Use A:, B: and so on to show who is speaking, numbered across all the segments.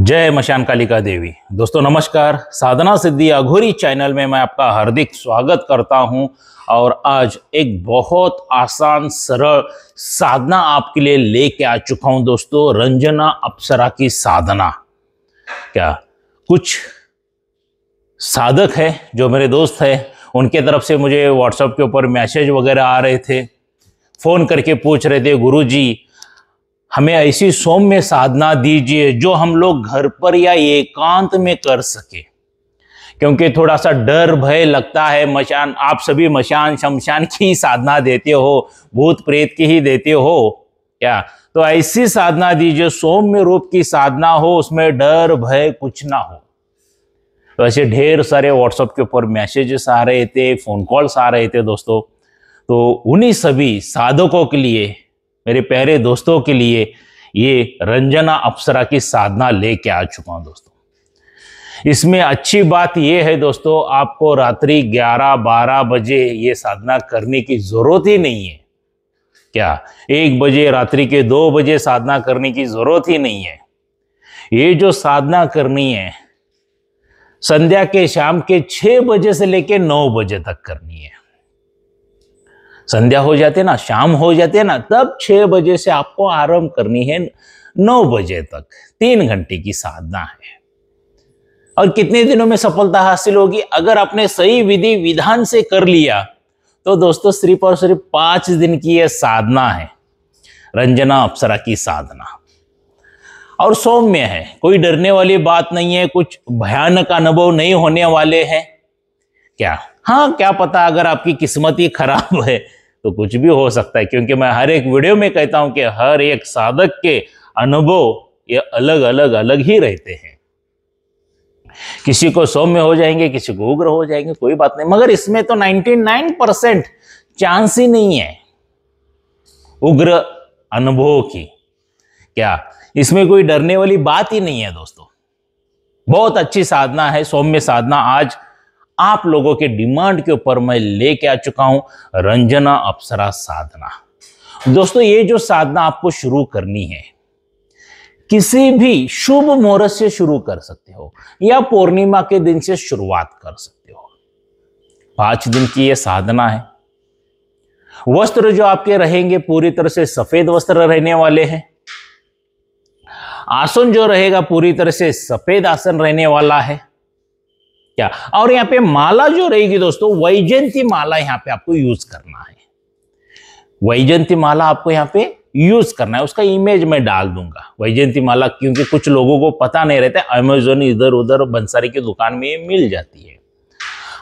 A: जय मशान कालिका देवी। दोस्तों नमस्कार। साधना सिद्धि अघोरी चैनल में मैं आपका हार्दिक स्वागत करता हूं और आज एक बहुत आसान सरल साधना आपके लिए लेके आ चुका हूं दोस्तों। रंजना अप्सरा की साधना। क्या कुछ साधक है जो मेरे दोस्त है, उनके तरफ से मुझे व्हाट्सएप के ऊपर मैसेज वगैरह आ रहे थे, फोन करके पूछ रहे थे गुरुजी हमें ऐसी सौम्य साधना दीजिए जो हम लोग घर पर या एकांत में कर सके, क्योंकि थोड़ा सा डर भय लगता है। मशान, आप सभी मशान शमशान की साधना देते हो, भूत प्रेत की ही देते हो क्या? तो ऐसी साधना दीजिए सौम्य रूप की साधना हो, उसमें डर भय कुछ ना हो। तो ऐसे ढेर सारे व्हाट्सएप के ऊपर मैसेजेस आ रहे थे, फोन कॉल्स आ रहे थे दोस्तों। तो उन्हीं सभी साधकों के लिए, मेरे प्यारे दोस्तों के लिए ये रंजना अप्सरा की साधना लेके आ चुका हूं दोस्तों। इसमें अच्छी बात यह है दोस्तों, आपको रात्रि 11-12 बजे ये साधना करने की जरूरत ही नहीं है। क्या 1 बजे, रात्रि के 2 बजे साधना करने की जरूरत ही नहीं है। ये जो साधना करनी है संध्या के शाम के 6 बजे से लेके 9 बजे तक करनी है। संध्या हो जाती है ना, शाम हो जाती है ना, तब 6 बजे से आपको आरंभ करनी है 9 बजे तक। 3 घंटे की साधना है। और कितने दिनों में सफलता हासिल होगी? अगर आपने सही विधि विधान से कर लिया तो दोस्तों सिर्फ और सिर्फ 5 दिन की यह साधना है, रंजना अप्सरा की साधना। और सौम्य है, कोई डरने वाली बात नहीं है, कुछ भयानक अनुभव नहीं होने वाले हैं। क्या हाँ, क्या पता अगर आपकी किस्मत ही खराब है तो कुछ भी हो सकता है, क्योंकि मैं हर एक वीडियो में कहता हूं कि हर एक साधक के अनुभव ये अलग अलग ही रहते हैं। किसी को सौम्य हो जाएंगे, किसी को उग्र हो जाएंगे, कोई बात नहीं, मगर इसमें तो 99% चांस ही नहीं है उग्र अनुभव की। क्या इसमें कोई डरने वाली बात ही नहीं है दोस्तों। बहुत अच्छी साधना है, सौम्य साधना। आज आप लोगों के डिमांड के ऊपर मैं लेके आ चुका हूं रंजना अप्सरा साधना। दोस्तों ये जो साधना आपको शुरू करनी है, किसी भी शुभ मुहूर्त से शुरू कर सकते हो या पूर्णिमा के दिन से शुरुआत कर सकते हो। 5 दिन की यह साधना है। वस्त्र जो आपके रहेंगे पूरी तरह से सफेद वस्त्र रहने वाले हैं। आसन जो रहेगा पूरी तरह से सफेद आसन रहने वाला है। क्या और यहाँ पे माला जो रहेगी दोस्तों, वैजयंती माला यहाँ पे आपको यूज करना है। वैजयंती माला आपको यहाँ पे यूज करना है, उसका इमेज मैं डाल दूंगा वैजयंती माला, क्योंकि कुछ लोगों को पता नहीं रहता। अमेजोन इधर उधर बंसारी की दुकान में ये मिल जाती है।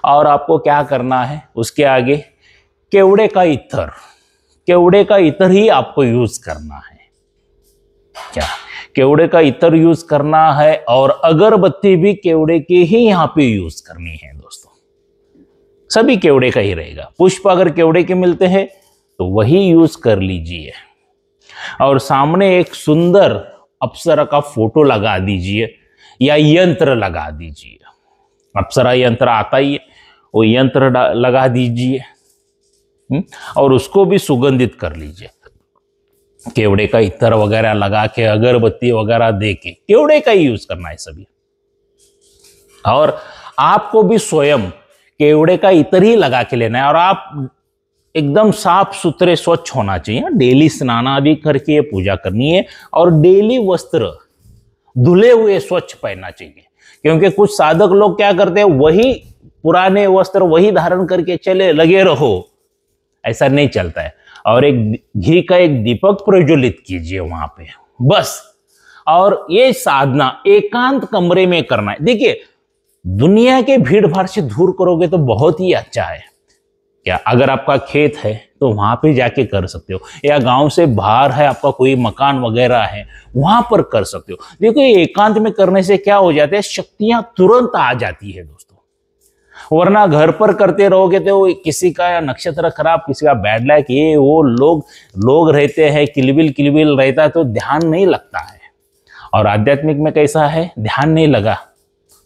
A: और आपको क्या करना है, उसके आगे केवड़े का इत्र, केवड़े का इत्र ही आपको यूज करना है। क्या केवड़े का इत्र यूज करना है, और अगरबत्ती भी केवड़े के ही यहां पे यूज करनी है दोस्तों। सभी केवड़े का ही रहेगा। पुष्प अगर केवड़े के मिलते हैं तो वही यूज कर लीजिए। और सामने एक सुंदर अप्सरा का फोटो लगा दीजिए या यंत्र लगा दीजिए। अप्सरा यंत्र आता ही है, वो यंत्र लगा दीजिए और उसको भी सुगंधित कर लीजिए। केवड़े का इत्र वगैरह लगा के, अगरबत्ती वगैरह दे के, केवड़े का ही यूज करना है सभी। और आपको भी स्वयं केवड़े का इत्र ही लगा के लेना है। और आप एकदम साफ सुथरे स्वच्छ होना चाहिए। डेली स्नान आदि करके पूजा करनी है और डेली वस्त्र धुले हुए स्वच्छ पहनना चाहिए। क्योंकि कुछ साधक लोग क्या करते हैं, वही पुराने वस्त्र वही धारण करके चले लगे रहो, ऐसा नहीं चलता है। और एक घी का एक दीपक प्रज्वलित कीजिए वहां पे बस। और ये साधना एकांत कमरे में करना है। देखिए दुनिया के भीड़ भाड़ से दूर करोगे तो बहुत ही अच्छा है। क्या अगर आपका खेत है तो वहां पे जाके कर सकते हो, या गांव से बाहर है, आपका कोई मकान वगैरह है, वहां पर कर सकते हो। देखो एकांत में करने से क्या हो जाता है, शक्तियां तुरंत आ जाती है दोस्तों। वरना घर पर करते रहोगे तो किसी का नक्षत्र खराब, किसी का बैड लक, ये वो लोग रहते हैं, किलबिल रहता है तो ध्यान नहीं लगता है। और आध्यात्मिक में कैसा है, ध्यान नहीं लगा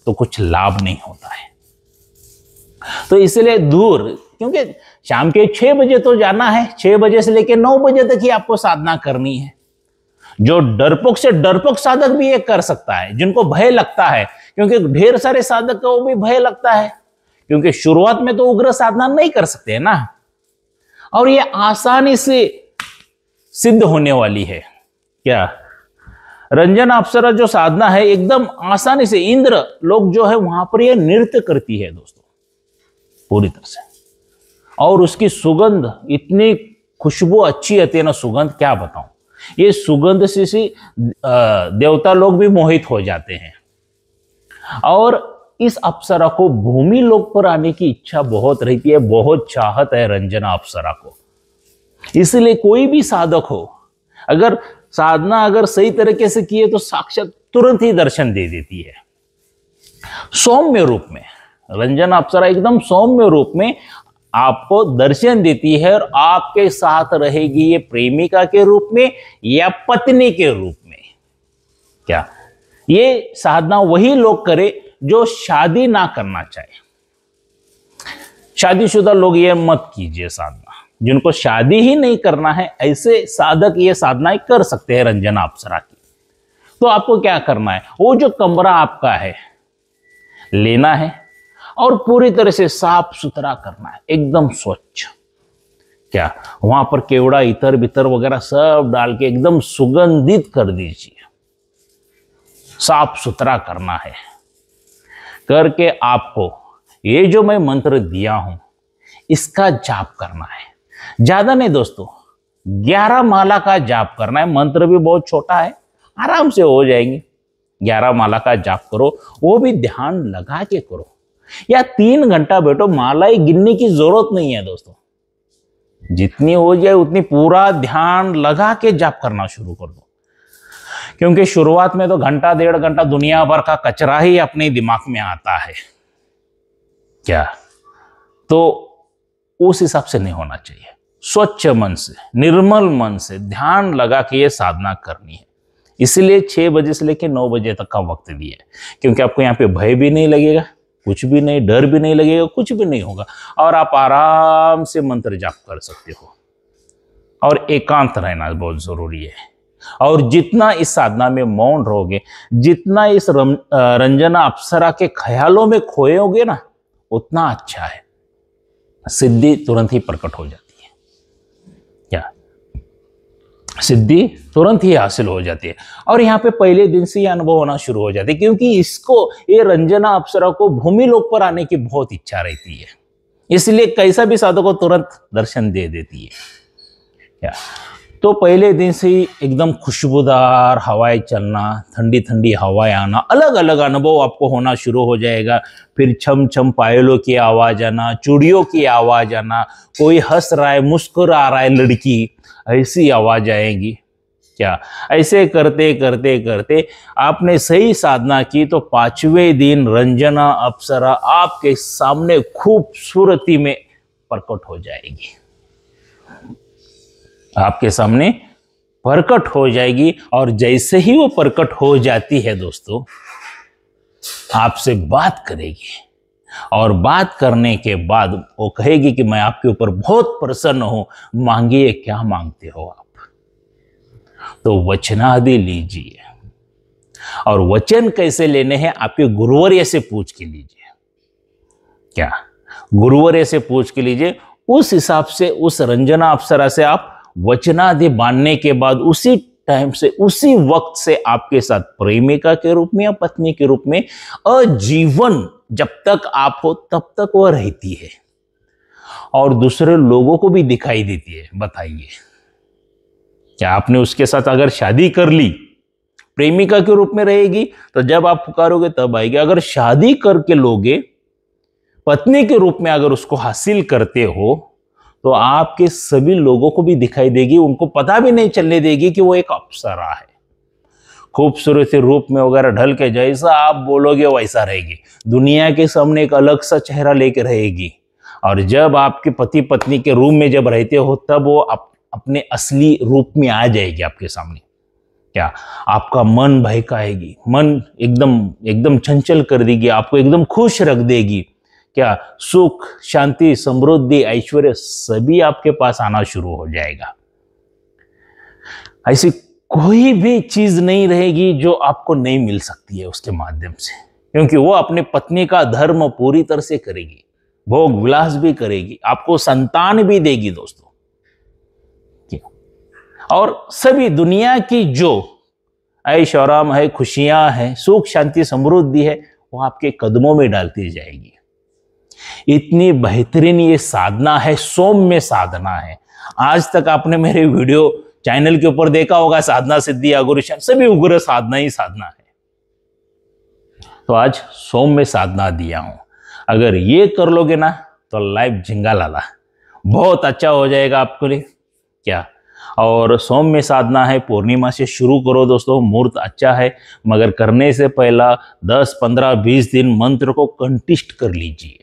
A: तो कुछ लाभ नहीं होता है। तो इसलिए दूर, क्योंकि शाम के 6 बजे तो जाना है, 6 बजे से लेकर 9 बजे तक ही आपको साधना करनी है। जो डरपोक से डरपोक साधक भी ये कर सकता है, जिनको भय लगता है, क्योंकि ढेर सारे साधक को भी भय लगता है, क्योंकि शुरुआत में तो उग्र साधना नहीं कर सकते है ना। और ये आसानी से सिद्ध होने वाली है। क्या रंजना अप्सरा जो साधना है एकदम आसानी से इंद्र लोग जो है वहां पर ये नृत्य करती है दोस्तों, पूरी तरह से। और उसकी सुगंध इतनी खुशबू अच्छी आती है ना, सुगंध क्या बताऊं। ये सुगंध से देवता लोग भी मोहित हो जाते हैं। और इस अप्सरा को भूमि लोक पर आने की इच्छा बहुत रहती है, बहुत चाहत है रंजना अप्सरा को। इसलिए कोई भी साधक हो, अगर साधना अगर सही तरीके से किए तो साक्षात तुरंत ही दर्शन दे देती है, सौम्य रूप में। रंजना अप्सरा एकदम सौम्य रूप में आपको दर्शन देती है और आपके साथ रहेगी, ये प्रेमिका के रूप में या पत्नी के रूप में। क्या ये साधना वही लोग करे जो शादी ना करना चाहे। शादीशुदा लोग ये मत कीजिए साधना। जिनको शादी ही नहीं करना है ऐसे साधक ये साधनाएं कर सकते हैं रंजना अप्सरा की। तो आपको क्या करना है, वो जो कमरा आपका है लेना है और पूरी तरह से साफ सुथरा करना है, एकदम स्वच्छ। क्या वहां पर केवड़ा इतर बितर वगैरह सब डाल के एकदम सुगंधित कर दीजिए, साफ सुथरा करना है। करके आपको ये जो मैं मंत्र दिया हूं इसका जाप करना है। ज्यादा नहीं दोस्तों, 11 माला का जाप करना है। मंत्र भी बहुत छोटा है, आराम से हो जाएंगे। 11 माला का जाप करो, वो भी ध्यान लगा के करो, या 3 घंटा बैठो। मालाएं गिनने की जरूरत नहीं है दोस्तों, जितनी हो जाए उतनी पूरा ध्यान लगा के जाप करना शुरू कर दो। क्योंकि शुरुआत में तो घंटा 1.5 घंटा दुनिया भर का कचरा ही अपने दिमाग में आता है। क्या तो उस हिसाब से नहीं होना चाहिए। स्वच्छ मन से, निर्मल मन से ध्यान लगा के ये साधना करनी है। इसलिए 6 बजे से लेकर 9 बजे तक का वक्त दिया है, क्योंकि आपको यहाँ पे भय भी नहीं लगेगा, कुछ भी नहीं, डर भी नहीं लगेगा, कुछ भी नहीं होगा। और आप आराम से मंत्र जाप कर सकते हो। और एकांत रहना बहुत जरूरी है। और जितना इस साधना में मौन रहोगे, जितना इस रंजना अप्सरा के ख्यालों में खोयोगे ना, उतना अच्छा है। सिद्धि तुरंत ही प्रकट हो जाती है। क्या सिद्धि तुरंत ही हासिल हो जाती है। और यहाँ पे पहले दिन से ये अनुभव होना शुरू हो जाते हैं, क्योंकि इसको, ये रंजना अप्सरा को भूमि लोक पर आने की बहुत इच्छा रहती है। इसलिए कैसा भी साधक को तुरंत दर्शन दे देती है। क्या तो पहले दिन से ही एकदम खुशबूदार हवाएं चलना, ठंडी ठंडी हवाएं आना, अलग अलग अनुभव आपको होना शुरू हो जाएगा। फिर छम छम पायलों की आवाज आना, चूड़ियों की आवाज आना, कोई हंस रहा है, मुस्कुरा रहा है लड़की, ऐसी आवाज आएगी। क्या ऐसे करते करते करते आपने सही साधना की तो 5वें दिन रंजना अप्सरा आपके सामने खूबसूरती में प्रकट हो जाएगी। आपके सामने प्रकट हो जाएगी। और जैसे ही वो प्रकट हो जाती है दोस्तों, आपसे बात करेगी। और बात करने के बाद वो कहेगी कि मैं आपके ऊपर बहुत प्रसन्न हूं, मांगिए क्या मांगते हो आप। तो वचनादि लीजिए। और वचन कैसे लेने हैं, आपके गुरुवर्य से पूछ के लीजिए। क्या गुरुवर्य से पूछ के लीजिए। उस हिसाब से उस रंजना अप्सरा से आप वचनादि बांधने के बाद उसी टाइम से, उसी वक्त से आपके साथ प्रेमिका के रूप में या पत्नी के रूप में आजीवन, जब तक आप हो तब तक वह रहती है और दूसरे लोगों को भी दिखाई देती है। बताइए, क्या आपने उसके साथ अगर शादी कर ली, प्रेमिका के रूप में रहेगी, तो जब आप पुकारोगे तब आएगी। अगर शादी करके लोगे, पत्नी के रूप में अगर उसको हासिल करते हो, तो आपके सभी लोगों को भी दिखाई देगी, उनको पता भी नहीं चलने देगी कि वो एक अप्सरा है। खूबसूरत रूप में वगैरह ढल के जैसा आप बोलोगे वैसा रहेगी। दुनिया के सामने एक अलग सा चेहरा लेके रहेगी। और जब आपके पति पत्नी के रूम में जब रहते हो, तब वो अपने असली रूप में आ जाएगी आपके सामने। क्या आपका मन बहकाएगी, मन एकदम चंचल कर देगी, आपको एकदम खुश रख देगी। क्या सुख, शांति, समृद्धि, ऐश्वर्य सभी आपके पास आना शुरू हो जाएगा। ऐसी कोई भी चीज नहीं रहेगी जो आपको नहीं मिल सकती है उसके माध्यम से, क्योंकि वो अपनी पत्नी का धर्म पूरी तरह से करेगी, भोग विलास भी करेगी, आपको संतान भी देगी दोस्तों। और सभी दुनिया की जो ऐश आराम है, खुशियां हैं, सुख शांति समृद्धि है, वो आपके कदमों में डालती जाएगी। इतनी बेहतरीन ये साधना है, सौम्य साधना है। आज तक आपने मेरे वीडियो चैनल के ऊपर देखा होगा, साधना सिद्धि अघोरी शक्ति, सभी उग्र साधना ही साधना है। तो आज सौम्य साधना दिया हूं, अगर ये कर लोगे ना तो लाइफ झिंगा लाला, बहुत अच्छा हो जाएगा आपके लिए। क्या और सौम्य साधना है, पूर्णिमा से शुरू करो दोस्तों, मुहूर्त अच्छा है, मगर करने से पहला 10, 15, 20 दिन मंत्र को कंठिष्ठ कर लीजिए।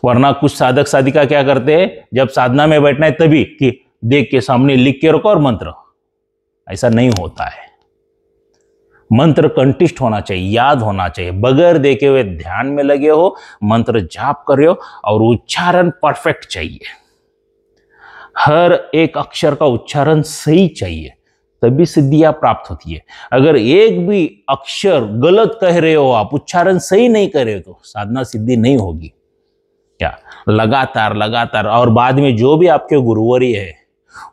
A: वरना कुछ साधक साधिका क्या करते हैं, जब साधना में बैठना है तभी कि देख के सामने लिख के रखो और मंत्र, ऐसा नहीं होता है। मंत्र कंठिष्ठ होना चाहिए, याद होना चाहिए, बगैर देखे हुए ध्यान में लगे हो, मंत्र जाप कर रहे हो और उच्चारण परफेक्ट चाहिए, हर एक अक्षर का उच्चारण सही चाहिए, तभी सिद्धियां प्राप्त होती है। अगर एक भी अक्षर गलत कह रहे हो आप, उच्चारण सही नहीं कर रहे हो, तो साधना सिद्धि नहीं होगी। क्या लगातार लगातार, और बाद में जो भी आपके गुरुवरी है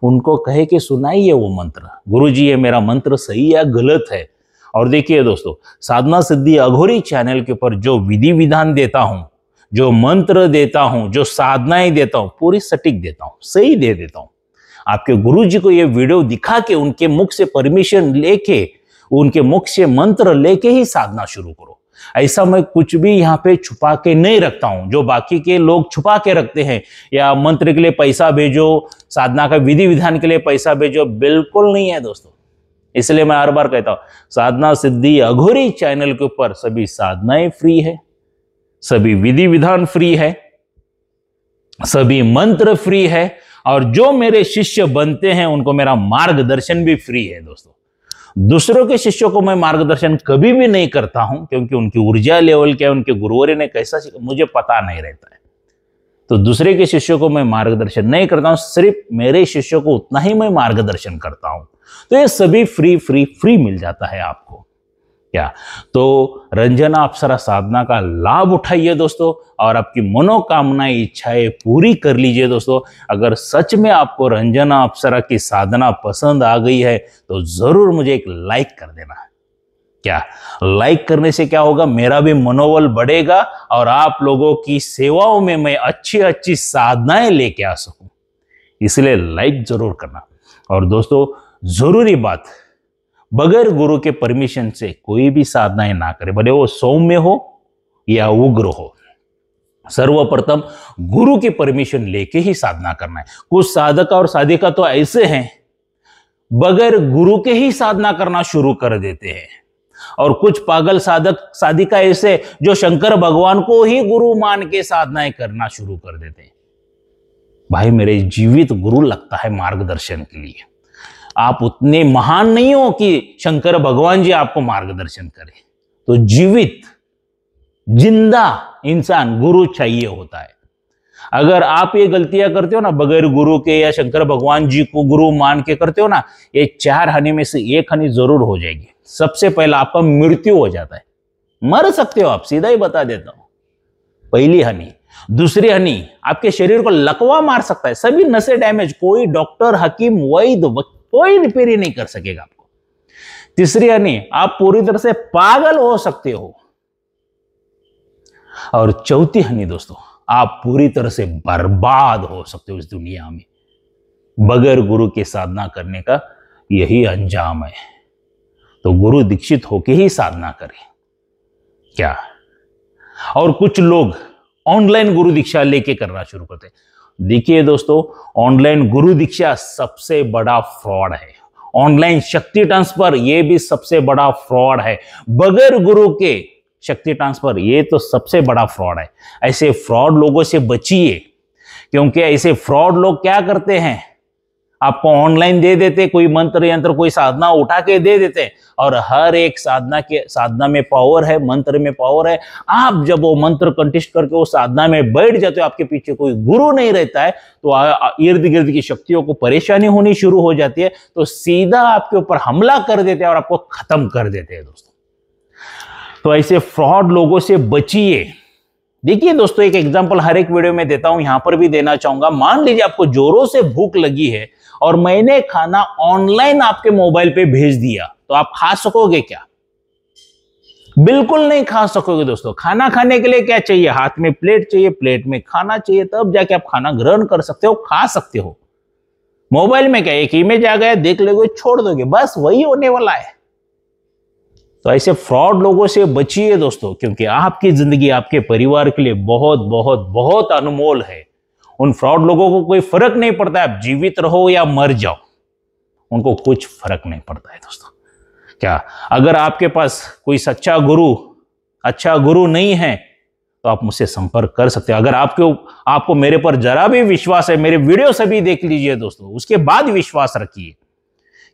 A: उनको कहे कि सुनाइए वो मंत्र, गुरुजी ये मेरा मंत्र सही या गलत है। और देखिए दोस्तों, साधना सिद्धि अघोरी चैनल के ऊपर जो विधि विधान देता हूं, जो मंत्र देता हूं, जो साधनाएं देता हूं, पूरी सटीक देता हूं, सही दे देता हूं। आपके गुरुजी को ये वीडियो दिखा के, उनके मुख से परमिशन लेके, उनके मुख से मंत्र लेके ही साधना शुरू करो। ऐसा मैं कुछ भी यहाँ पे छुपा के नहीं रखता हूं, जो बाकी के लोग छुपा के रखते हैं, या मंत्र के लिए पैसा भेजो, साधना का विधि विधान के लिए पैसा भेजो, बिल्कुल नहीं है दोस्तों। इसलिए मैं हर बार कहता हूं, साधना सिद्धि अघोरी चैनल के ऊपर सभी साधनाएं फ्री है, सभी विधि विधान फ्री है, सभी मंत्र फ्री है, और जो मेरे शिष्य बनते हैं उनको मेरा मार्गदर्शन भी फ्री है दोस्तों। दूसरों के शिष्यों को मैं मार्गदर्शन कभी भी नहीं करता हूं, क्योंकि उनकी ऊर्जा लेवल क्या है, उनके गुरुवरी ने कैसा मुझे पता नहीं रहता है। तो दूसरे के शिष्यों को मैं मार्गदर्शन नहीं करता हूं, सिर्फ मेरे शिष्यों को उतना ही मैं मार्गदर्शन करता हूं। तो ये सभी फ्री फ्री फ्री मिल जाता है आपको। क्या तो रंजना अप्सरा साधना का लाभ उठाइए दोस्तों, और आपकी मनोकामनाएं, इच्छाएं पूरी कर लीजिए दोस्तों। अगर सच में आपको रंजना अप्सरा की साधना पसंद आ गई है तो जरूर मुझे एक लाइक कर देना। क्या लाइक करने से क्या होगा, मेरा भी मनोबल बढ़ेगा और आप लोगों की सेवाओं में मैं अच्छी अच्छी साधनाएं लेके आ सकूं, इसलिए लाइक जरूर करना। और दोस्तों जरूरी बात, बगैर गुरु के परमिशन से कोई भी साधनाएं ना करे, भले वो सौम्य हो या उग्र हो। सर्वप्रथम गुरु की परमिशन लेके ही साधना करना है। कुछ साधक और साधिका तो ऐसे हैं, बगैर गुरु के ही साधना करना शुरू कर देते हैं, और कुछ पागल साधक साधिका ऐसे जो शंकर भगवान को ही गुरु मान के साधनाएं करना शुरू कर देते हैं। भाई मेरे जीवित गुरु लगता है मार्गदर्शन के लिए। आप उतने महान नहीं हो कि शंकर भगवान जी आपको मार्गदर्शन करें, तो जीवित जिंदा इंसान गुरु चाहिए होता है। अगर आप ये गलतियां करते हो ना, बगैर गुरु के या शंकर भगवान जी को गुरु मान के करते हो ना, ये 4 हानि में से 1 हानि जरूर हो जाएगी। सबसे पहला आपका मृत्यु हो जाता है, मर सकते हो आप, सीधा ही बता देता हूं, पहली हानि। दूसरी हानि, आपके शरीर को लकवा मार सकता है, सभी नसें डैमेज, कोई डॉक्टर, हकीम, वैद्य कोई रिपेयर ही नहीं कर सकेगा आपको। तीसरी हानि, आप पूरी तरह से पागल हो सकते हो। और चौथी हानि दोस्तों, आप पूरी तरह से बर्बाद हो सकते हो इस दुनिया में। बगैर गुरु के साधना करने का यही अंजाम है। तो गुरु दीक्षित होके ही साधना करें। क्या और कुछ लोग ऑनलाइन गुरु दीक्षा लेके करना शुरू करते हैं। देखिए दोस्तों, ऑनलाइन गुरु दीक्षा सबसे बड़ा फ्रॉड है। ऑनलाइन शक्ति ट्रांसफर ये भी सबसे बड़ा फ्रॉड है। बगैर गुरु के शक्ति ट्रांसफर ये तो सबसे बड़ा फ्रॉड है। ऐसे फ्रॉड लोगों से बचिए, क्योंकि ऐसे फ्रॉड लोग क्या करते हैं, आपको ऑनलाइन दे देते, कोई मंत्र यंत्र कोई साधना उठा के दे देते, और हर एक साधना में पावर है, मंत्र में पावर है। आप जब वो मंत्र कंठिष्ट करके वो साधना में बैठ जाते हो, आपके पीछे कोई गुरु नहीं रहता है, तो इर्द गिर्द की शक्तियों को परेशानी होनी शुरू हो जाती है, तो सीधा आपके ऊपर हमला कर देते हैं और आपको खत्म कर देते हैं दोस्तों। तो ऐसे फ्रॉड लोगों से बचिए। देखिए दोस्तों, एक एग्जांपल हर एक वीडियो में देता हूं, यहां पर भी देना चाहूंगा। मान लीजिए आपको जोरों से भूख लगी है और मैंने खाना ऑनलाइन आपके मोबाइल पे भेज दिया, तो आप खा सकोगे क्या? बिल्कुल नहीं खा सकोगे दोस्तों। खाना खाने के लिए क्या चाहिए? हाथ में प्लेट चाहिए, प्लेट में खाना चाहिए, तब जाके आप खाना ग्रहण कर सकते हो, खा सकते हो। मोबाइल में क्या, एक इमेज आ गया, देख लोगे, छोड़ दोगे, बस वही होने वाला है। तो ऐसे फ्रॉड लोगों से बचिए दोस्तों, क्योंकि आपकी जिंदगी आपके परिवार के लिए बहुत बहुत बहुत अनमोल है। उन फ्रॉड लोगों को कोई फर्क नहीं पड़ता आप जीवित रहो या मर जाओ, उनको कुछ फर्क नहीं पड़ता है दोस्तों। क्या अगर आपके पास कोई सच्चा गुरु, अच्छा गुरु नहीं है, तो आप मुझसे संपर्क कर सकते हैं। अगर आपको मेरे पर जरा भी विश्वास है, मेरे वीडियो सभी देख लीजिए दोस्तों, उसके बाद विश्वास रखिए।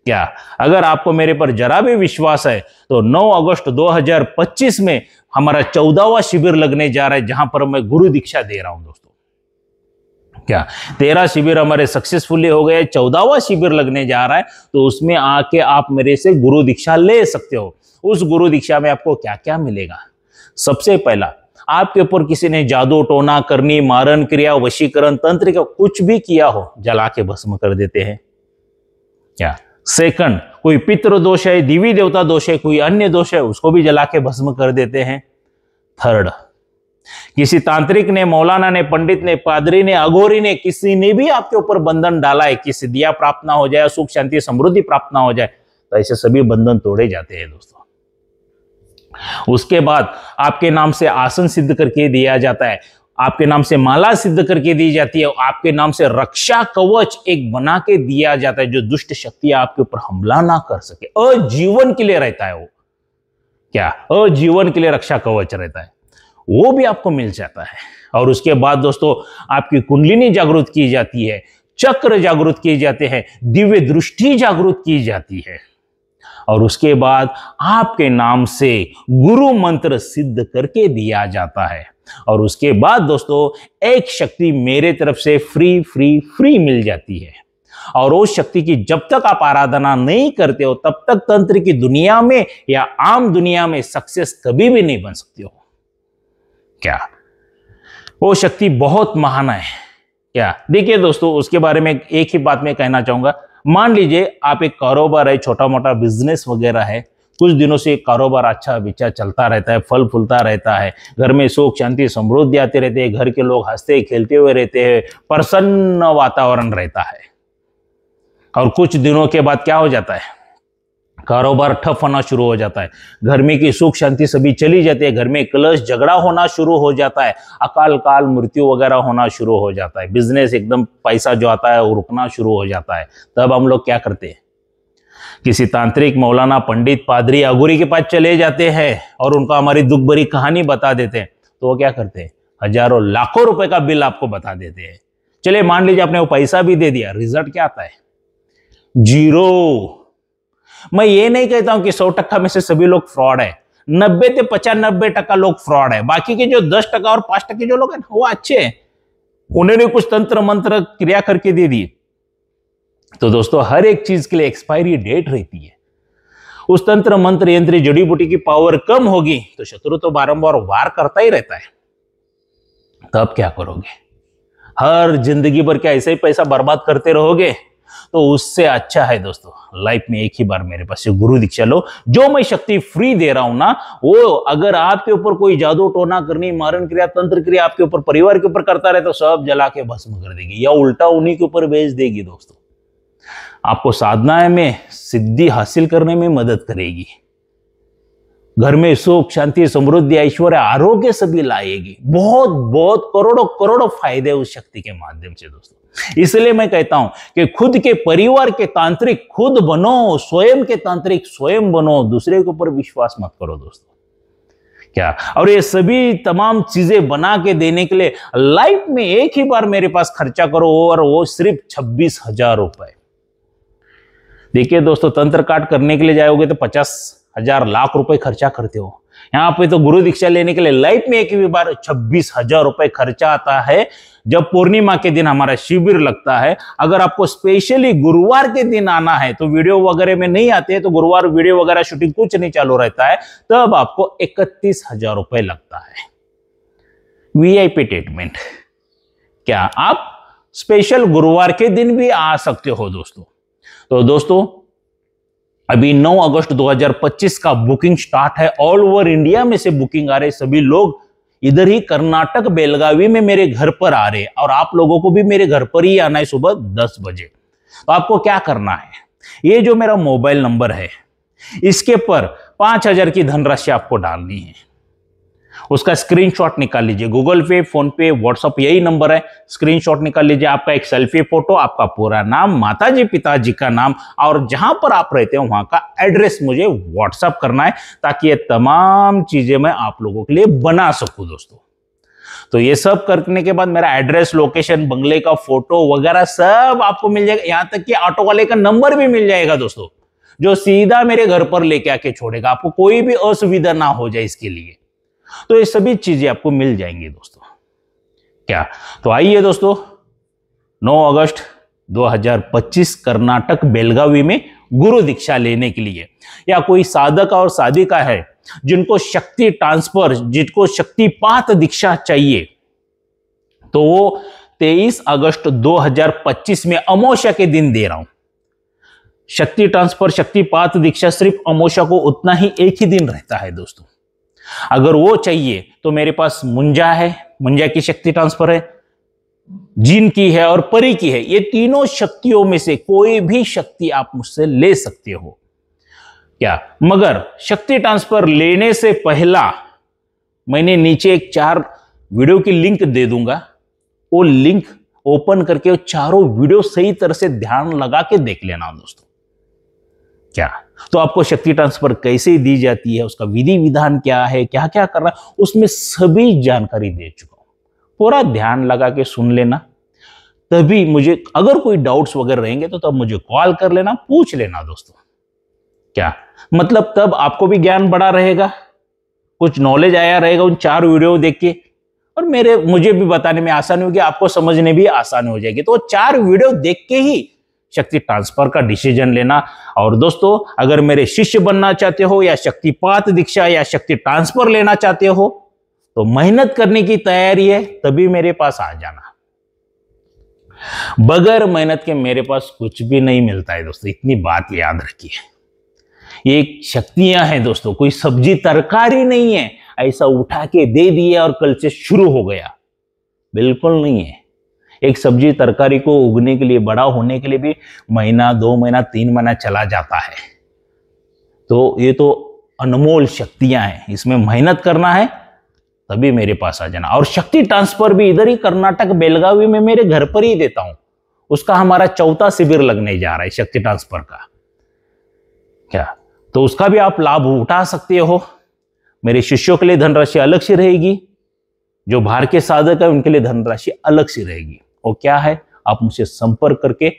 A: क्या अगर आपको मेरे पर जरा भी विश्वास है, तो 9 अगस्त 2025 में हमारा 14वां शिविर लगने जा रहा है, जहां पर मैं गुरु दीक्षा दे रहा हूं दोस्तों। क्या 13 शिविर हमारे सक्सेसफुली हो गए, 14वां शिविर लगने जा रहा है, तो उसमें आके आप मेरे से गुरु दीक्षा ले सकते हो। उस गुरु दीक्षा में आपको क्या क्या मिलेगा? सबसे पहला, आपके ऊपर किसी ने जादू टोना करनी, मारण क्रिया, वशीकरण, तंत्र का कुछ भी किया हो, जला के भस्म कर देते हैं। क्या सेकंड, कोई पितृ दोष है, देवी देवता दोष है, कोई अन्य दोष है, उसको भी जला के भस्म कर देते हैं। थर्ड, किसी तांत्रिक ने, मौलाना ने, पंडित ने, पादरी ने, अघोरी ने, किसी ने भी आपके ऊपर बंधन डाला है कि सिद्धियां प्राप्त ना हो जाए, सुख शांति समृद्धि प्राप्त ना हो जाए, तो ऐसे सभी बंधन तोड़े जाते हैं दोस्तों। उसके बाद आपके नाम से आसन सिद्ध करके दिया जाता है, आपके नाम से माला सिद्ध करके दी जाती है, आपके नाम से रक्षा कवच एक बना के दिया जाता है, जो दुष्ट शक्तियां आपके ऊपर हमला ना कर सके। अजीवन के लिए रहता है वो। क्या अजीवन के लिए रक्षा कवच रहता है, वो भी आपको मिल जाता है। और उसके बाद दोस्तों, आपकी कुंडलिनी जागृत की जाती है, चक्र जागृत किए जाते हैं, दिव्य दृष्टि जागृत की जाती है, और उसके बाद आपके नाम से गुरु मंत्र सिद्ध करके दिया जाता है। और उसके बाद दोस्तों, एक शक्ति मेरे तरफ से फ्री फ्री फ्री मिल जाती है, और उस शक्ति की जब तक आप आराधना नहीं करते हो, तब तक तंत्र की दुनिया में या आम दुनिया में सक्सेस कभी भी नहीं बन सकती हो। क्या वो शक्ति बहुत महान है। क्या देखिए दोस्तों, उसके बारे में एक ही बात मैं कहना चाहूंगा। मान लीजिए आप एक कारोबार है, छोटा मोटा बिजनेस वगैरह है, कुछ दिनों से कारोबार अच्छा विचार चलता रहता है, फल फूलता रहता है, घर में सुख शांति समृद्धि आते रहते हैं, घर के लोग हंसते खेलते हुए रहते हैं, प्रसन्न वातावरण रहता है। और कुछ दिनों के बाद क्या हो जाता है? कारोबार ठप होना शुरू हो जाता है, घर में की सुख शांति सभी चली जाती है, घर में कलश झगड़ा होना शुरू हो जाता है, अकाल काल मृत्यु वगैरह होना शुरू हो जाता है, बिजनेस एकदम पैसा जो आता है वो रुकना शुरू हो जाता है। तब हम लोग क्या करते हैं? किसी तांत्रिक, मौलाना, पंडित, पादरी, अघोरी के पास चले जाते हैं और उनका हमारी दुख भरी कहानी बता देते हैं। तो वो क्या करते हैं? हजारों लाखों रुपए का बिल आपको बता देते हैं। चलिए मान लीजिए आपने वो पैसा भी दे दिया, रिजल्ट क्या आता है? जीरो। मैं ये नहीं कहता हूं कि 100% में से सभी लोग फ्रॉड है, 90 से 95% लोग फ्रॉड है। बाकी के जो 10% और 5% जो लोग हैं वो अच्छे हैं, उन्होंने कुछ तंत्र मंत्र क्रिया करके दे दिए। तो दोस्तों, हर एक चीज के लिए एक्सपायरी डेट रहती है। उस तंत्र मंत्र यंत्र जड़ी बूटी की पावर कम होगी तो शत्रु तो बारंबार वार करता ही रहता है। तब क्या करोगे? हर जिंदगी भर क्या ऐसे ही पैसा बर्बाद करते रहोगे? तो उससे अच्छा है दोस्तों, लाइफ में एक ही बार मेरे पास से गुरु दीक्षा लो। जो मैं शक्ति फ्री दे रहा हूं ना, वो अगर आपके ऊपर कोई जादू टोना करनी, मारण क्रिया, तंत्र क्रिया आपके ऊपर, परिवार के ऊपर करता रहे, तो सब जला के भस्म कर देगी, या उल्टा उन्हीं के ऊपर भेज देगी दोस्तों। आपको साधना में सिद्धि हासिल करने में मदद करेगी, घर में सुख शांति समृद्धि ऐश्वर्य आरोग्य सभी लाएगी। बहुत बहुत करोड़ों करोड़ों फायदे उस शक्ति के माध्यम से दोस्तों। इसलिए मैं कहता हूं कि खुद के परिवार के तांत्रिक खुद बनो, स्वयं के तांत्रिक स्वयं बनो, दूसरे के ऊपर विश्वास मत करो दोस्तों। क्या और ये सभी तमाम चीजें बना के देने के लिए लाइफ में एक ही बार मेरे पास खर्चा करो, और वो सिर्फ 26,000 रुपए। देखिए दोस्तों, तंत्र काट करने के लिए जाओगे तो 50,000 लाख रुपए खर्चा करते हो। यहाँ पे तो गुरु दीक्षा लेने के लिए लाइफ में एक भी बार 26,000 रुपए खर्चा आता है। जब पूर्णिमा के दिन हमारा शिविर लगता है, अगर आपको स्पेशली गुरुवार के दिन आना है तो वीडियो वगैरह में नहीं आते हैं, तो गुरुवार वीडियो वगैरह शूटिंग कुछ नहीं चालू रहता है, तब आपको 31,000 रुपए लगता है। VIP treatment. क्या आप स्पेशल गुरुवार के दिन भी आ सकते हो दोस्तों। तो दोस्तों, अभी 9 अगस्त 2025 का बुकिंग स्टार्ट है। ऑल ओवर इंडिया में से बुकिंग आ रहे, सभी लोग इधर ही कर्नाटक बेलगावी में मेरे घर पर आ रहे, और आप लोगों को भी मेरे घर पर ही आना है सुबह 10 बजे। तो आपको क्या करना है, ये जो मेरा मोबाइल नंबर है, इसके पर 5,000 की धनराशि आपको डालनी है। उसका स्क्रीनशॉट निकाल लीजिए, गूगल पे, फोन पे, व्हाट्सएप यही नंबर है। स्क्रीनशॉट निकाल लीजिए, आपका एक सेल्फी फोटो, आपका पूरा नाम, माताजी पिताजी का नाम, और जहां पर आप रहते हो वहां का एड्रेस मुझे व्हाट्सएप करना है, ताकि ये तमाम चीजें मैं आप लोगों के लिए बना सकूं दोस्तों। तो ये सब करने के बाद मेरा एड्रेस, लोकेशन, बंगले का फोटो वगैरह सब आपको मिल जाएगा। यहां तक कि ऑटो वाले का नंबर भी मिल जाएगा दोस्तों, जो सीधा मेरे घर पर लेके आके छोड़ेगा। आपको कोई भी असुविधा ना हो जाए इसके लिए। तो ये सभी चीजें आपको मिल जाएंगी दोस्तों। क्या, तो आइए दोस्तों, 9 अगस्त 2025 कर्नाटक बेलगावी में गुरु दीक्षा लेने के लिए, या कोई साधक और साधिका है जिनको शक्ति ट्रांसफर, जिनको शक्तिपात दीक्षा चाहिए, तो वो 23 अगस्त 2025 में अमावस्या के दिन दे रहा हूं। शक्ति ट्रांसफर, शक्तिपात दीक्षा सिर्फ अमावस्या को उतना ही एक ही दिन रहता है दोस्तों। अगर वो चाहिए तो मेरे पास मुंजा है, मुंजा की शक्ति ट्रांसफर है, जीन की है और परी की है। ये तीनों शक्तियों में से कोई भी शक्ति आप मुझसे ले सकते हो। क्या, मगर शक्ति ट्रांसफर लेने से पहला मैंने नीचे एक 4 वीडियो की लिंक दे दूंगा। वो लिंक ओपन करके वो चारों वीडियो सही तरह से ध्यान लगा के देख लेना दोस्तों। क्या, तो आपको शक्ति ट्रांसफर कैसे दी जाती है, उसका विधि विधान क्या है, क्या क्या करना, उसमें सभी जानकारी दे चुका हूं। पूरा ध्यान लगा के सुन लेना, तभी मुझे अगर कोई डाउट्स वगैरह रहेंगे तो तब मुझे कॉल कर लेना, पूछ लेना दोस्तों। क्या मतलब, तब आपको भी ज्ञान बढ़ा रहेगा, कुछ नॉलेज आया रहेगा उन 4 वीडियो देख के, और मुझे भी बताने में आसानी होगी, आपको समझने भी आसानी हो जाएगी। तो 4 वीडियो देख के ही शक्ति ट्रांसफर का डिसीजन लेना। और दोस्तों, अगर मेरे शिष्य बनना चाहते हो, या शक्तिपात दीक्षा या शक्ति ट्रांसफर लेना चाहते हो, तो मेहनत करने की तैयारी है, तभी मेरे पास आ जाना। बगैर मेहनत के मेरे पास कुछ भी नहीं मिलता है दोस्तों, इतनी बात याद रखिए। ये शक्तियां हैं दोस्तों, कोई सब्जी तरकारी नहीं है ऐसा उठा के दे दिया और कल से शुरू हो गया, बिल्कुल नहीं है। एक सब्जी तरकारी को उगने के लिए, बड़ा होने के लिए भी महीना, 2 महीना, 3 महीना चला जाता है। तो ये तो अनमोल शक्तियां हैं, इसमें मेहनत करना है, तभी मेरे पास आ जाना। और शक्ति ट्रांसफर भी इधर ही कर्नाटक बेलगावी में मेरे घर पर ही देता हूं। उसका हमारा 4था शिविर लगने जा रहा है शक्ति ट्रांसफर का। क्या, तो उसका भी आप लाभ उठा सकते हो। मेरे शिष्यों के लिए धनराशि अलग से रहेगी, जो बाहर के साधक है उनके लिए धनराशि अलग से रहेगी। वो क्या है, आप मुझसे संपर्क करके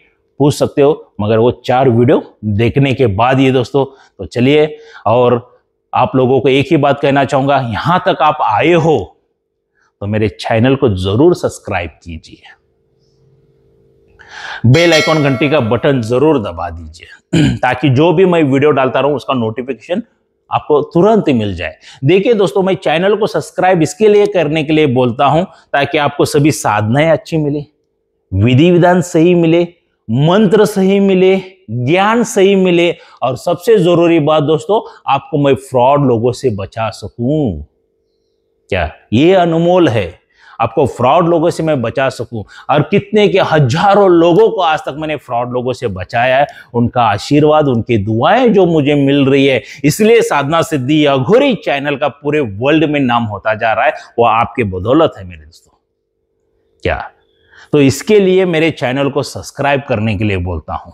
A: पूछ सकते हो, मगर वो 4 वीडियो देखने के बाद ये दोस्तों। तो चलिए, और आप लोगों को एक ही बात कहना चाहूंगा, यहां तक आप आए हो तो मेरे चैनल को जरूर सब्सक्राइब कीजिए, बेल आइकॉन घंटी का बटन जरूर दबा दीजिए, ताकि जो भी मैं वीडियो डालता रहूं उसका नोटिफिकेशन आपको तुरंत ही मिल जाए। देखिए दोस्तों, मैं चैनल को सब्सक्राइब इसके लिए करने के लिए बोलता हूं, ताकि आपको सभी साधनाएं अच्छी मिले, विधि विधान सही मिले, मंत्र सही मिले, ज्ञान सही मिले, और सबसे जरूरी बात दोस्तों, आपको मैं फ्रॉड लोगों से बचा सकूं। क्या, ये अनमोल है, आपको फ्रॉड लोगों से मैं बचा सकूं। और कितने के हजारों लोगों को आज तक मैंने फ्रॉड लोगों से बचाया है, उनका आशीर्वाद, उनकी दुआएं जो मुझे मिल रही है, इसलिए साधना सिद्धि अघोरी चैनल का पूरे वर्ल्ड में नाम होता जा रहा है। वो आपके बदौलत है मेरे दोस्तों। क्या, तो इसके लिए मेरे चैनल को सब्सक्राइब करने के लिए बोलता हूं,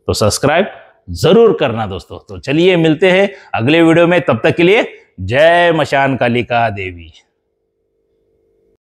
A: तो सब्सक्राइब जरूर करना दोस्तों। तो चलिए, मिलते हैं अगले वीडियो में, तब तक के लिए जय मशान कालिका देवी।